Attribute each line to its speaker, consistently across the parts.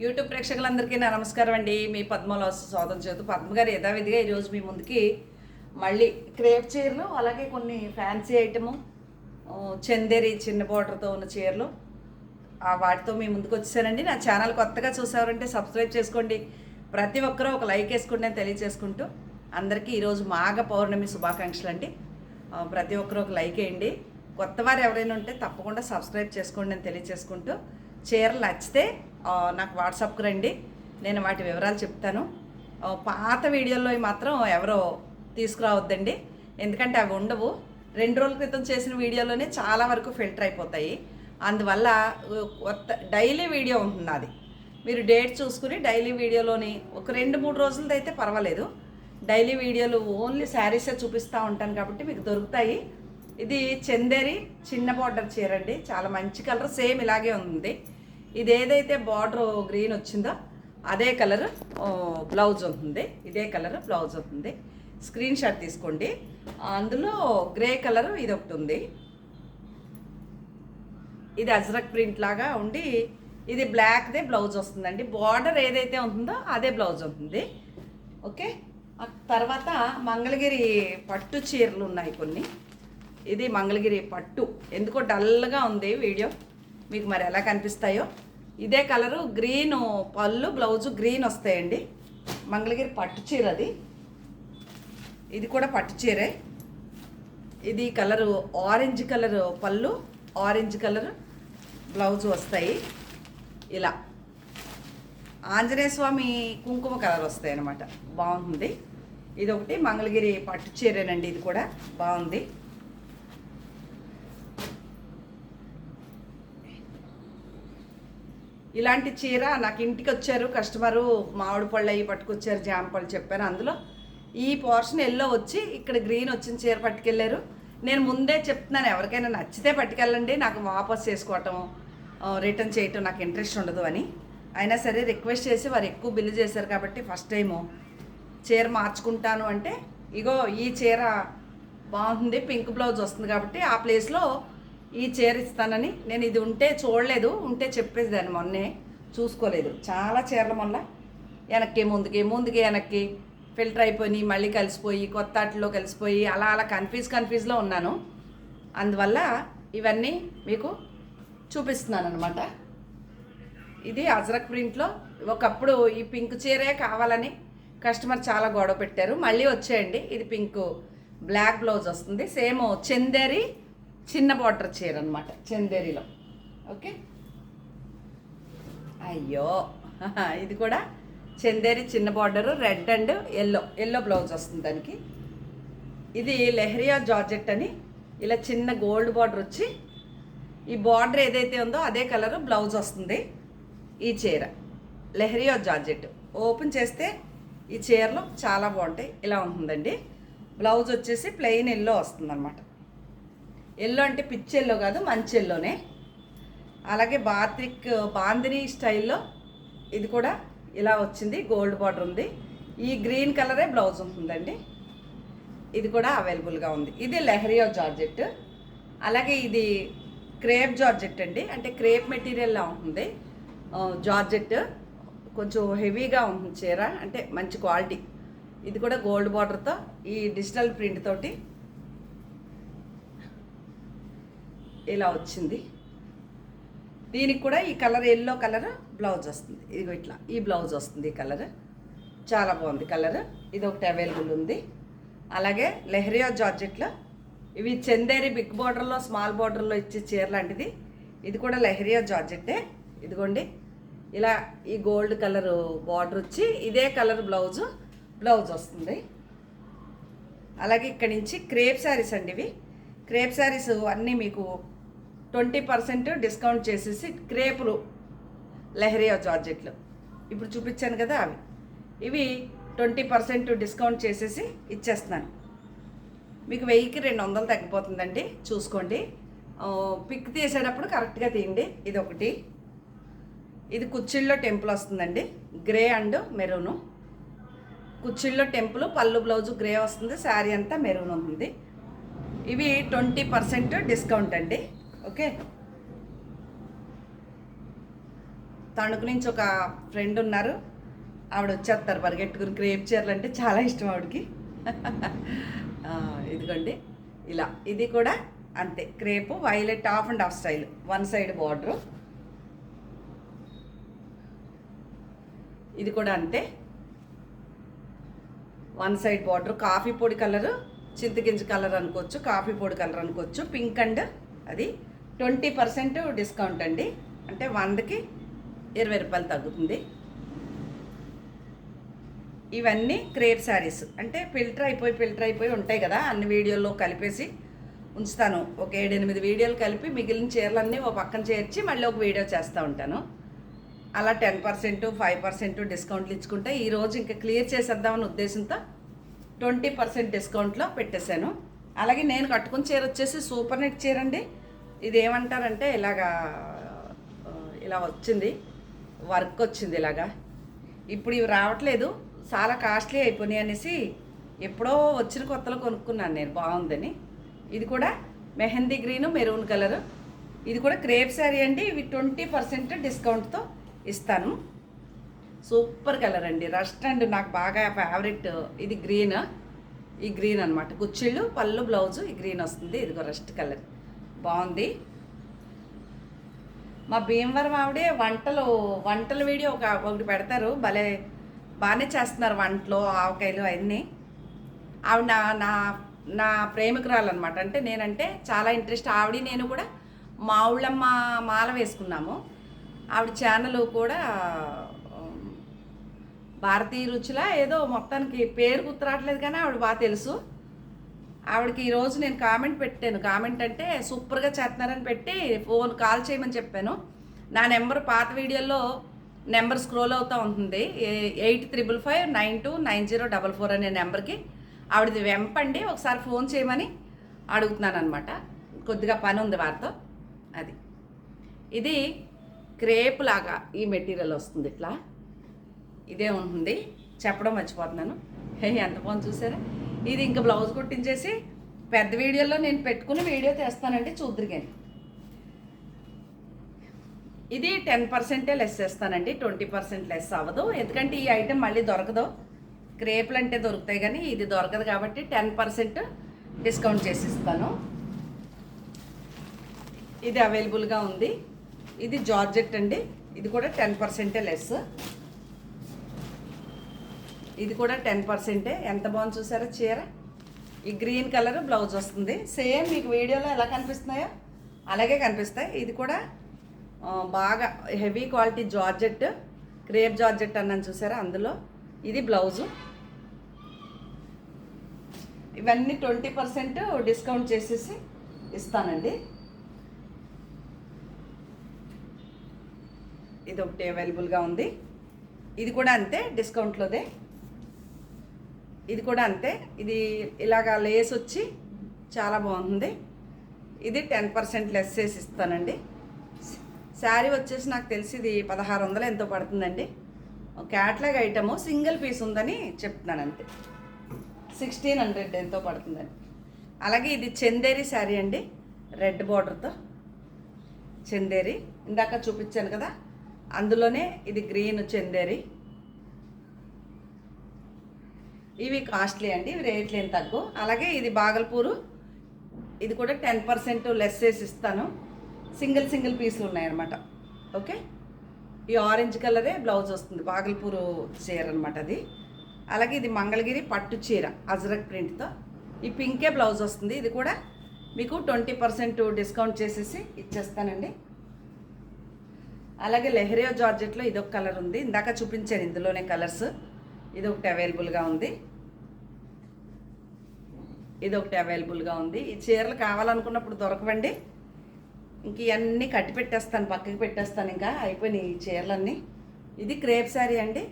Speaker 1: YouTube ప్రేక్షకులందరికీ నా నమస్కారం అండి. మీ పద్మలో స్వాగతం చేస్తూ పద్మ గారు యథావిధిగా ఈరోజు మీ ముందుకి మళ్ళీ క్రేప్ చీరలు, అలాగే కొన్ని ఫ్యాన్సీ ఐటము, చందేరి చిన్న బార్డర్తో ఉన్న చీరలు వాటితో మీ ముందుకు వచ్చేసానండి. నా ఛానల్ కొత్తగా చూసారంటే సబ్స్క్రైబ్ చేసుకోండి. ప్రతి ఒక్కరూ ఒక లైక్ వేసుకోండి అని తెలియజేసుకుంటూ అందరికీ ఈరోజు మాఘ పౌర్ణమి శుభాకాంక్షలు అండి. ప్రతి ఒక్కరూ ఒక లైక్ వేయండి. కొత్త వారు ఎవరైనా ఉంటే తప్పకుండా సబ్స్క్రైబ్ చేసుకోండి అని తెలియజేసుకుంటూ చీరలు నచ్చితే నాకు వాట్సాప్కి రండి, నేను వాటి వివరాలు చెప్తాను. పాత వీడియోలో మాత్రం ఎవరో తీసుకురావద్దండి, ఎందుకంటే అవి ఉండవు. 2 రోజుల క్రితం చేసిన వీడియోలోనే చాలా వరకు ఫిల్టర్ అయిపోతాయి. అందువల్ల డైలీ వీడియో ఉంటుంది. అది మీరు డేట్ చూసుకుని డైలీ వీడియోలోని ఒక 2-3 రోజులది అయితే పర్వాలేదు. డైలీ వీడియోలు ఓన్లీ శారీసే చూపిస్తూ ఉంటాను కాబట్టి మీకు దొరుకుతాయి. ఇది చందేరి చిన్న బార్డర్ చీర అండి, చాలా మంచి కలర్, సేమ్ ఇలాగే ఉంది. ఇది ఏదైతే బార్డర్ గ్రీన్ వచ్చిందో అదే కలర్ బ్లౌజ్ ఉంటుంది, ఇదే కలర్ బ్లౌజ్ ఉంటుంది. స్క్రీన్ షాట్ తీసుకోండి. అందులో గ్రే కలర్ ఇది ఒకటి ఉంది, ఇది అజ్రక్ ప్రింట్ లాగా ఉండి ఇది బ్లాక్దే బ్లౌజ్ వస్తుందండి. బార్డర్ ఏదైతే ఉంటుందో అదే బ్లౌజ్ ఉంటుంది. ఓకే, తర్వాత మంగళగిరి పట్టు చీరలు ఉన్నాయి కొన్ని. ఇది మంగళగిరి పట్టు, ఎందుకో డల్గా ఉంది వీడియో, మీకు మరి ఎలా కనిపిస్తాయో. ఇదే కలరు గ్రీన్ పళ్ళు, బ్లౌజు గ్రీన్ వస్తాయండి. మంగళగిరి పట్టు చీర అది, ఇది కూడా పట్టు చీరే. ఇది కలరు ఆరెంజ్ కలర్ పళ్ళు, ఆరెంజ్ కలర్ బ్లౌజు వస్తాయి. ఇలా ఆంజనేయ స్వామి కుంకుమ కలర్ వస్తాయి అన్నమాట, బాగుంది. ఇది ఒకటి మంగళగిరి పట్టు చీరేనండి, ఇది కూడా బాగుంది. ఇలాంటి చీర నాకు ఇంటికి వచ్చారు కస్టమరు, మామిడి పళ్ళు అవి పట్టుకొచ్చారు, జామ పళ్ళు చెప్పాను. అందులో ఈ పోర్షన్ ఎల్లో వచ్చి ఇక్కడ గ్రీన్ వచ్చిన చీర పట్టుకెళ్ళారు. నేను ముందే చెప్తున్నాను, ఎవరికైనా నచ్చితే పట్టుకెళ్ళండి, నాకు వాపస్ చేసుకోవటం రిటర్న్ చేయటం నాకు ఇంట్రెస్ట్ ఉండదు అని. అయినా సరే రిక్వెస్ట్ చేసి వారు ఎక్కువ బిల్లు చేశారు కాబట్టి ఫస్ట్ టైము చీర మార్చుకుంటాను అంటే, ఇగో ఈ చీర బాగుంది, పింక్ బ్లౌజ్ వస్తుంది కాబట్టి ఆ ప్లేస్లో ఈ చీర ఇస్తానని. నేను ఇది ఉంటే చూడలేదు, ఉంటే చెప్పేదాన్ని, మొన్నే చూసుకోలేదు. చాలా చీరల వల్ల వెనక్కి ముందుకి వెనక్కి ఫిల్టర్ అయిపోయి మళ్ళీ కలిసిపోయి కొత్త ఆటల్లో కలిసిపోయి అలా కన్ఫ్యూజ్లో ఉన్నాను. అందువల్ల ఇవన్నీ మీకు చూపిస్తున్నాను అనమాట. ఇది అజ్రక్ ప్రింట్లో ఒకప్పుడు ఈ పింక్ చీరే కావాలని కస్టమర్ చాలా గొడవ పెట్టారు, మళ్ళీ వచ్చేయండి. ఇది పింక్ బ్లాక్ బ్లౌజ్ వస్తుంది, సేమ్ చందేరి చిన్న బార్డర్ చీర అనమాట, చందేరిలో. ఓకే, అయ్యో ఇది కూడా చందేరి చిన్న border, red and yellow blouse వస్తుంది దానికి. ఇది లెహరియా జార్జెట్ అని, ఇలా చిన్న గోల్డ్ బార్డర్ వచ్చి ఈ బార్డర్ ఏదైతే ఉందో అదే కలర్ బ్లౌజ్ వస్తుంది. ఈ చీర లెహరియా జార్జెట్ ఓపెన్ చేస్తే ఈ చీరలు చాలా బాగుంటాయి. ఇలా ఉంటుందండి. బ్లౌజ్ వచ్చేసి ప్లెయిన్ ఎల్లో వస్తుంది అనమాట. ఎల్లో అంటే పిచ్చి ఎల్లో కాదు, మంచి ఎల్లోనే. అలాగే బాందిని స్టైల్లో ఇది కూడా ఇలా వచ్చింది, గోల్డ్ బార్డర్ ఉంది. ఈ గ్రీన్ కలరే బ్లౌజ్ ఉంటుందండి, ఇది కూడా అవైలబుల్గా ఉంది. ఇది లెహరియా జార్జెట్. అలాగే ఇది క్రేప్ జార్జెట్ అండి, అంటే క్రేప్ మెటీరియల్లా ఉంటుంది. జార్జెట్ కొంచెం హెవీగా ఉంటుంది చీర, అంటే మంచి క్వాలిటీ. ఇది కూడా గోల్డ్ బార్డర్తో ఈ డిజిటల్ ప్రింట్ తోటి ఇలా వచ్చింది. దీనికి కూడా ఈ కలర్ ఎల్లో కలర్ బ్లౌజ్ వస్తుంది. ఇది ఇట్లా ఈ బ్లౌజ్ వస్తుంది. ఈ కలర్ చాలా బాగుంది కలర్. ఇది ఒకటి అవైలబుల్ ఉంది. అలాగే లెహరియా జార్జెట్లో ఇవి చందేరి బిగ్ బార్డర్లో స్మాల్ బార్డర్లో ఇచ్చే చీర లాంటిది. ఇది కూడా లెహరియా జార్జెట్టే. ఇదిగోండి ఇలా ఈ గోల్డ్ కలర్ బార్డర్ వచ్చి ఇదే కలర్ బ్లౌజ్ వస్తుంది. అలాగే ఇక్కడి నుంచి క్రేప్ శారీస్ అండి. ఇవి క్రేప్ శారీస్ అన్నీ మీకు 20% డిస్కౌంట్ చేసేసి క్రేపులు లెహరియా జార్జెట్లు ఇప్పుడు చూపించాను కదా, ఇవి 20% డిస్కౌంట్ చేసేసి ఇచ్చేస్తున్నాను. మీకు 1000కి 200 తగ్గిపోతుందండి, చూసుకోండి. పిక్ తీసేటప్పుడు కరెక్ట్గా తీయండి. ఇది ఒకటి. ఇది కుచ్చిళ్ళలో టెంపుల్ వస్తుందండి, గ్రే అండ్ మెరూను. కుచ్చిళ్ళలో టెంపుల్, పళ్ళు బ్లౌజు గ్రే వస్తుంది, శారీ అంతా మెరూన్ ఉంటుంది. ఇవి 20% డిస్కౌంట్ అండి. ఓకే, తణుకు నుంచి ఒక ఫ్రెండ్ ఉన్నారు, ఆవిడ వచ్చేస్తారు పరిగెట్టుకుని. క్రేప్ చీరలు అంటే చాలా ఇష్టం ఆవిడకి. ఇదిగోండి ఇలా, ఇది కూడా అంతే crepe, violet of and of style, one side border. ఇది కూడా అంతే, వన్ సైడ్ బార్డర్. కాఫీ పొడి కలరు, చింతగింజ కలర్ అనుకోవచ్చు, కాఫీ పొడి కలర్ అనుకోవచ్చు. పింక్ అండ్ అది 20% డిస్కౌంట్ అండి, అంటే 100కి 20 రూపాయలు తగ్గుతుంది. ఇవన్నీ క్రేప్ శారీస్, అంటే ఫిల్టర్ అయిపోయి ఉంటాయి కదా, అన్ని వీడియోల్లో కలిపేసి ఉంచుతాను. ఒక 7-8 వీడియోలు కలిపి మిగిలిన చీరలన్నీ ఒక పక్కన చేర్చి మళ్ళీ ఒక వీడియో చేస్తూ ఉంటాను. అలా 10%, 5% డిస్కౌంట్లు ఇచ్చుకుంటే ఈరోజు ఇంకా క్లియర్ చేసేద్దామని ఉద్దేశంతో 20% డిస్కౌంట్లో పెట్టేశాను. అలాగే నేను కట్టుకున్న చీర వచ్చేసి సూపర్ నెట్ చీర అండి. ఇది ఏమంటారంటే ఇలా వచ్చింది, వర్క్ వచ్చింది ఇలాగా. ఇప్పుడు ఇవి రావట్లేదు, చాలా కాస్ట్లీ అయిపోయినాయి అనేసి ఎప్పుడో వచ్చిన కొత్తలో కొనుక్కున్నాను నేను, బాగుందని. ఇది కూడా మెహందీ గ్రీను, మెరూన్ కలరు. ఇది కూడా క్రేప్ శారీ అండి. ఇవి 20% డిస్కౌంట్తో ఇస్తాను. సూపర్ కలర్ అండి, రస్ట్ అండ్ నాకు బాగా ఫేవరెట్. ఇది గ్రీన్, ఈ గ్రీన్ అనమాట. కుచ్చిళ్ళు, పళ్ళు, బ్లౌజు ఈ గ్రీన్ వస్తుంది. ఇదిగో రస్ట్ కలర్, బాగుంది. మా భీమవరం ఆవిడే వంటల వీడియో ఒకటి పెడతారు, బాగానే చేస్తున్నారు వంటలు, ఆవకాయలు అవన్నీ. ఆవిడ నా ప్రేమికురాలు అనమాట. అంటే నేనంటే చాలా ఇంట్రెస్ట్. ఆవిడ నేను కూడా మా ఊళ్ళమ్మ మాల వేసుకున్నాము. ఆవిడ ఛానల్ కూడా భారతీయ రుచుల ఏదో, మొత్తానికి పేరు గుర్తురావట్లేదు కానీ ఆవిడ బాగా తెలుసు. ఆవిడకి ఈరోజు నేను కామెంట్ పెట్టాను. కామెంట్ అంటే సూపర్గా చేస్తున్నారని పెట్టి కాల్ చేయమని చెప్పాను. నా నెంబర్ పాత వీడియోలో నెంబర్ స్క్రోల్ అవుతూ ఉంటుంది, 8355929044 అనే నెంబర్కి. ఆవిడది వెంపండి, ఒకసారి ఫోన్ చేయమని అడుగుతున్నాను అనమాట. కొద్దిగా పని ఉంది వారితో. అది ఇది క్రేప్ లాగా ఈ మెటీరియల్ వస్తుంది, ఇట్లా ఇదే ఉంటుంది. చెప్పడం మర్చిపోతున్నాను. ఎంత బాగుంది చూసారా. ఇది ఇంకా బ్లౌజ్ కుట్టించేసి పెద్ద వీడియోలో నేను పెట్టుకుని వీడియో తీస్తానండి, చూద్దరు కానీ. ఇది 10% లెస్ చేస్తానండి, 20% లెస్ అవ్వదు. ఎందుకంటే ఈ ఐటెం మళ్ళీ దొరకదు. క్రేపులు అంటే దొరుకుతాయి కానీ ఇది దొరకదు కాబట్టి 10% డిస్కౌంట్ చేసి ఇస్తాను. ఇది అవైలబుల్గా ఉంది. ఇది జార్జెట్ అండి, ఇది కూడా 10% లెస్. ఇది కూడా 10%. ఎంత బాగుంది చూసారా చీర. ఈ గ్రీన్ కలర్ బ్లౌజ్ వస్తుంది. సేమ్ మీకు వీడియోలో ఎలా కనిపిస్తున్నాయో అలాగే కనిపిస్తాయి. ఇది కూడా బాగా heavy quality georgette, crepe georgette అన్నాను చూసారా, అందులో ఇది బ్లౌజు. ఇవన్నీ 20% డిస్కౌంట్ చేసేసి ఇస్తానండి. ఇది ఒకటి అవైలబుల్గా ఉంది. ఇది కూడా అంతే, డిస్కౌంట్లోదే. ఇది కూడా అంతే. ఇది ఇలాగా లేస్ వచ్చి చాలా బాగుంది. ఇది 10% లెస్ చేసి ఇస్తానండి. శారీ వచ్చేసి నాకు తెలిసి ఇది 1600 ఎంతో పడుతుందండి. క్యాట్లాగ్ ఐటము, సింగిల్ పీస్ ఉందని చెప్తున్నాను అంతే. 1600 ఎంతో పడుతుందండి. అలాగే ఇది చందేరి శారీ అండి, రెడ్ బార్డర్తో చందేరి. ఇందాక చూపించాను కదా, అందులోనే ఇది గ్రీన్ చందేరి. ఇవి కాస్ట్లీ అండి, ఇవి రేట్లు ఏం తగ్గు. అలాగే ఇది బాగల్పూరు, ఇది కూడా 10% లెస్ చేసి ఇస్తాను. సింగిల్ పీసులు ఉన్నాయన్నమాట. ఓకే, ఈ ఆరెంజ్ కలరే బ్లౌజ్ వస్తుంది, బాగల్పూరు చీర అనమాట అది. అలాగే ఇది మంగళగిరి పట్టు చీర అజ్రక్ ప్రింట్తో, ఈ పింకే బ్లౌజ్ వస్తుంది. ఇది కూడా మీకు 20% డిస్కౌంట్ చేసేసి ఇచ్చేస్తానండి. అలాగే లెహరియో జార్జెట్లో ఇదొక కలర్ ఉంది, ఇందాక చూపించాను ఇందులోనే కలర్స్. ఇది ఒకటి అవైలబుల్గా ఉంది. ఈ చీరలు కావాలనుకున్నప్పుడు దొరకవండి. ఇంక ఇవన్నీ కట్టి పెట్టేస్తాను, పక్కకి పెట్టేస్తాను, ఇంకా అయిపోయినాయి ఈ చీరలన్నీ. ఇది క్రేప్ శారీ అండి,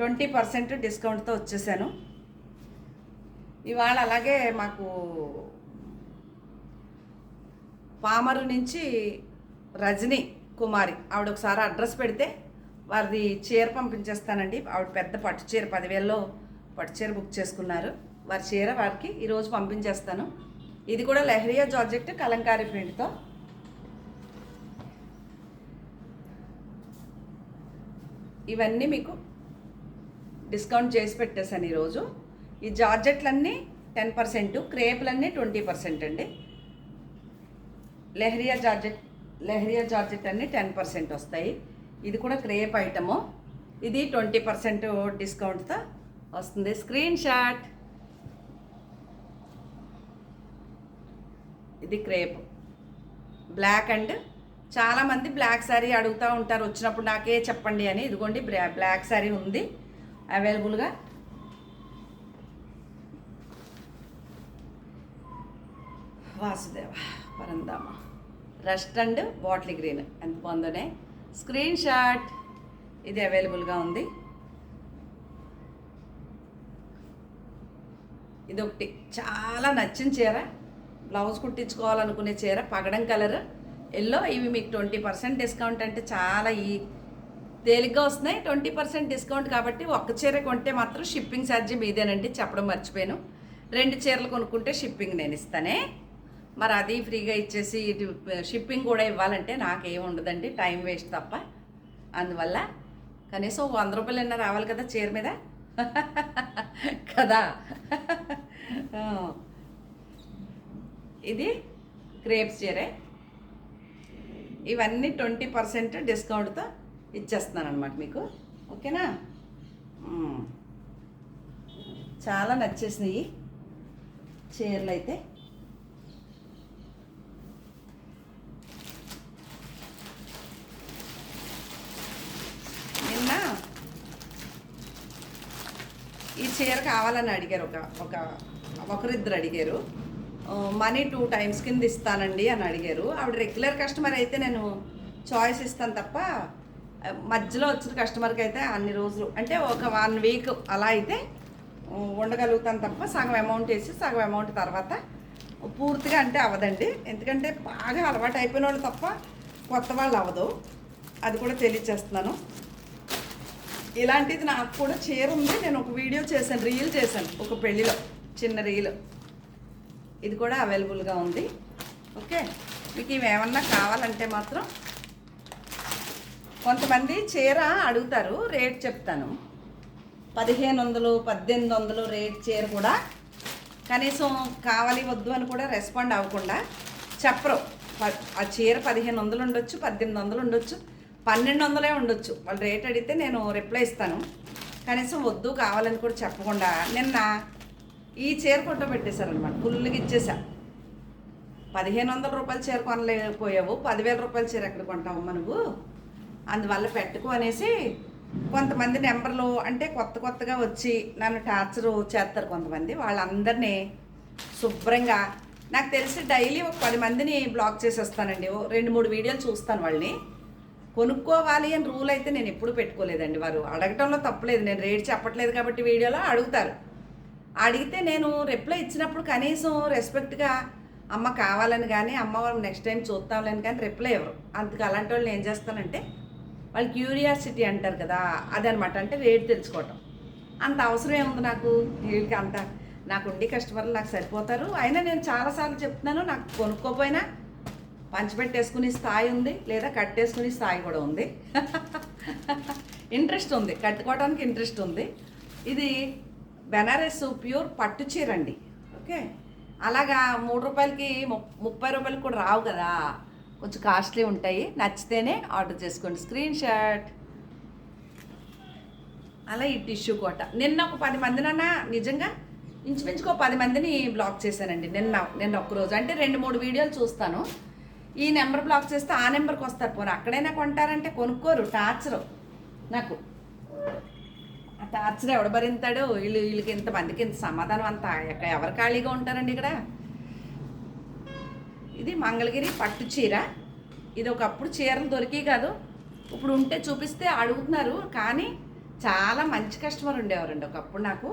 Speaker 1: 20% డిస్కౌంట్తో వచ్చేసాను ఇవాళ. అలాగే మాకు పామరు నుంచి రజనీ కుమారి, ఆవిడ ఒకసారి అడ్రస్ పెడితే వారిది చీర పంపించేస్తానండి. ఆవిడ పెద్ద పట్టు చీర 10,000లో పట్టు చీర బుక్ చేసుకున్నారు. వారి చీర వారికి ఈరోజు పంపించేస్తాను. ఇది కూడా లెహరియా జార్జెట్ కలంకారీ ప్రింట్తో. ఇవన్నీ మీకు డిస్కౌంట్ చేసి పెట్టేశాను ఈరోజు. ఈ జార్జెట్లన్నీ 10%, క్రేపులన్నీ 20% అండి. లెహరియా జార్జెట్ అన్నీ 10% వస్తాయి. ఇది కూడా క్రేప్ ఐటము. ఇది 20% డిస్కౌంట్తో వస్తుంది. Screen shot. ఇది క్రేప్ బ్లాక్ అండ్ చాలామంది బ్లాక్ శారీ అడుగుతూ ఉంటారు వచ్చినప్పుడు, నాకే చెప్పండి అని. ఇదిగోండి బ్లాక్ శారీ ఉంది అవైలబుల్గా. Vasudeva Parandhama rust and bottle green ఎంత బాగుందోనే. Screen shot. ఇది అవైలబుల్గా ఉంది. ఇదొకటి చాలా నచ్చిన చీర, బ్లౌజ్ కుట్టించుకోవాలనుకునే చీర, పగడం కలర్ ఎల్లో. ఇవి మీకు 20% డిస్కౌంట్ అంటే చాలా తేలిగ్గా వస్తున్నాయి. 20% డిస్కౌంట్ కాబట్టి ఒక్క చీర కొంటే మాత్రం షిప్పింగ్ ఛార్జీ మీదేనండి, చెప్పడం మర్చిపోయాను. 2 చీరలు కొనుక్కుంటే షిప్పింగ్ నేను ఇస్తానే. మరి అది ఫ్రీగా ఇచ్చేసి ఇటు షిప్పింగ్ కూడా ఇవ్వాలంటే నాకేం ఉండదండి, టైం వేస్ట్ తప్ప. అందువల్ల కనీసం 100 రూపాయలైనా రావాలి కదా చీర మీద కదా. ఇది క్రేప్స్ చీరే. ఇవన్నీ 20% డిస్కౌంట్తో ఇచ్చేస్తున్నాను అనమాట మీకు. ఓకేనా? చాలా నచ్చేసినాయి చీరలు అయితే. నిన్న ఈ చీర కావాలని అడిగారు, ఒకరిద్దరు అడిగారు. మనీ 2 times కింద ఇస్తానండి అని అడిగారు. ఆవిడ రెగ్యులర్ కస్టమర్ అయితే నేను చాయిస్ ఇస్తాను తప్ప, మధ్యలో వచ్చిన కస్టమర్కి అయితే అన్ని రోజులు అంటే ఒక 1 week అలా అయితే ఉండగలుగుతాను తప్ప, సగం అమౌంట్ వేసి సగం అమౌంట్ తర్వాత పూర్తిగా అంటే అవ్వదండి. ఎందుకంటే బాగా అలవాటు అయిపోయిన వాళ్ళు తప్ప కొత్త వాళ్ళు అవ్వదు. అది కూడా తెలియచేస్తున్నాను. ఇలాంటిది నాకు కూడా చీర ఉంది, నేను ఒక వీడియో చేశాను, రీల్ చేశాను, ఒక పెళ్ళిలో చిన్న రీల్. ఇది కూడా అవైలబుల్గా ఉంది. ఓకే, మీకు ఇవేమన్నా కావాలంటే మాత్రం కొంతమంది చీర అడుగుతారు, రేట్ చెప్తాను. 1500, 1800 రేట్ చీర కూడా కనీసం కావాలి వద్దు అని కూడా రెస్పాండ్ అవ్వకుండా చెప్పరు. ఆ చీర 1500 ఉండొచ్చు, 1800 ఉండొచ్చు, 1200 ఉండొచ్చు. వాళ్ళు రేట్ అడిగితే నేను రిప్లై ఇస్తాను. కనీసం వద్దు కావాలని కూడా చెప్పకుండా నిన్న ఈ చీర ఫోటో పెట్టేశారనమాట. ఫుల్గా ఇచ్చేసా. 1500 రూపాయల చీర కొనలేకపోయావు, 10,000 రూపాయల చీర ఎక్కడ కొంటావమ్మా నువ్వు, అందువల్ల పెట్టుకో అనేసి కొంతమంది నెంబర్లు అంటే కొత్తగా వచ్చి నన్ను టార్చర్ చేస్తారు కొంతమంది. వాళ్ళందరినీ శుభ్రంగా నాకు తెలిసి డైలీ ఒక 10 మందిని బ్లాక్ చేసేస్తానండి. 2-3 వీడియోలు చూస్తాను వాళ్ళని. కొనుక్కోవాలి అని రూల్ అయితే నేను ఎప్పుడు పెట్టుకోలేదండి. వారు అడగటంలో తప్పలేదు, నేను రేట్ చెప్పట్లేదు కాబట్టి వీడియోలో అడుగుతారు. అడిగితే నేను రిప్లై ఇచ్చినప్పుడు కనీసం రెస్పెక్ట్గా అమ్మ కావాలని కానీ అమ్మ వాళ్ళు నెక్స్ట్ టైం చూస్తాంలేని కానీ రిప్లై ఇవ్వరు. అందుకు అలాంటి వాళ్ళు ఏం చేస్తానంటే వాళ్ళు క్యూరియాసిటీ అంటారు కదా, అదనమాట. అంటే రేట్ తెలుసుకోవటం అంత అవసరం ఏముంది నాకు, వీళ్ళకి అంత నాకు ఉండి కస్టమర్లు నాకు సరిపోతారు. అయినా నేను చాలాసార్లు చెప్తున్నాను, నాకు కొనుక్కోపోయినా పంచిపెట్టేసుకునే స్థాయి ఉంది, లేదా కట్టేసుకునే స్థాయి కూడా ఉంది. ఇంట్రెస్ట్ ఉంది, కట్టుకోవడానికి ఇంట్రెస్ట్ ఉంది. ఇది బెనారస్ ప్యూర్ పట్టు చీర అండి. ఓకే, అలాగా 3 రూపాయలకి 30 రూపాయలకి కూడా రావు కదా, కొంచెం కాస్ట్లీ ఉంటాయి. నచ్చితేనే ఆర్డర్ చేసుకోండి. Screen shot. అలా ఈ టిష్యూ కోట నిన్న ఒక 10 మందినన్నా నిజంగా ఇంచుమించుకో 10 మందిని బ్లాక్ చేశానండి నిన్న ఒక్కరోజు. అంటే 2-3 వీడియోలు చూస్తాను, ఈ నెంబర్ బ్లాక్ చేస్తే ఆ నెంబర్కి వస్తారు. పోనీ అక్కడైనా కొంటారంటే కొనుక్కోరు. టార్చరు నాకు. ఆ టార్చర్ ఎవడ భరింతాడు? వీళ్ళకి ఇంతమందికి ఇంత సమాధానం అంతా ఎవరు ఖాళీగా ఉంటారండి ఇక్కడ. ఇది మంగళగిరి పట్టు చీర. ఇది ఒకప్పుడు చీరలు దొరికి కాదు, ఇప్పుడు ఉంటే చూపిస్తే అడుగుతున్నారు. కానీ చాలా మంచి కస్టమర్ ఉండేవారండి ఒకప్పుడు నాకు.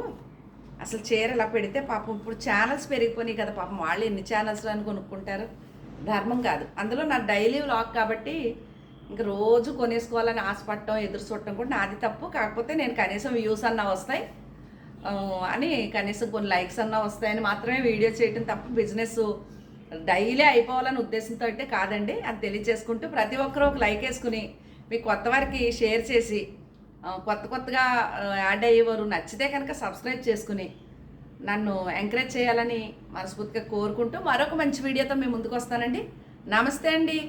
Speaker 1: అసలు చీర ఇలా పెడితే పాపం ఇప్పుడు ఛానల్స్ పెరిగిపోయినాయి కదా, పాపం వాళ్ళు ఎన్ని ఛానల్స్ అని కొనుక్కుంటారు. ధర్మం కాదు. అందులో నా డైలీ వ్లాగ్ కాబట్టి ఇంక రోజు కొనేసుకోవాలని ఆశపడటం, ఎదురు చూడటం కూడా నాది తప్పు. కాకపోతే నేను కనీసం వ్యూస్ అన్నా వస్తాయి అని, కనీసం కొన్ని లైక్స్ అన్నా వస్తాయని మాత్రమే వీడియో చేయటం తప్ప బిజినెస్ డైలీ అయిపోవాలని ఉద్దేశంతో అయితే కాదండి. అది తెలియచేసుకుంటూ ప్రతి ఒక్కరూ ఒక లైక్ వేసుకుని మీ కొత్త వారికి షేర్ చేసి కొత్త కొత్తగా యాడ్ అయ్యేవారు నచ్చితే కనుక సబ్స్క్రైబ్ చేసుకుని నన్ను ఎంకరేజ్ చేయాలని మనస్ఫూర్తిగా కోరుకుంటూ మరొక మంచి వీడియోతో మేము ముందుకు వస్తానండి. నమస్తే అండి.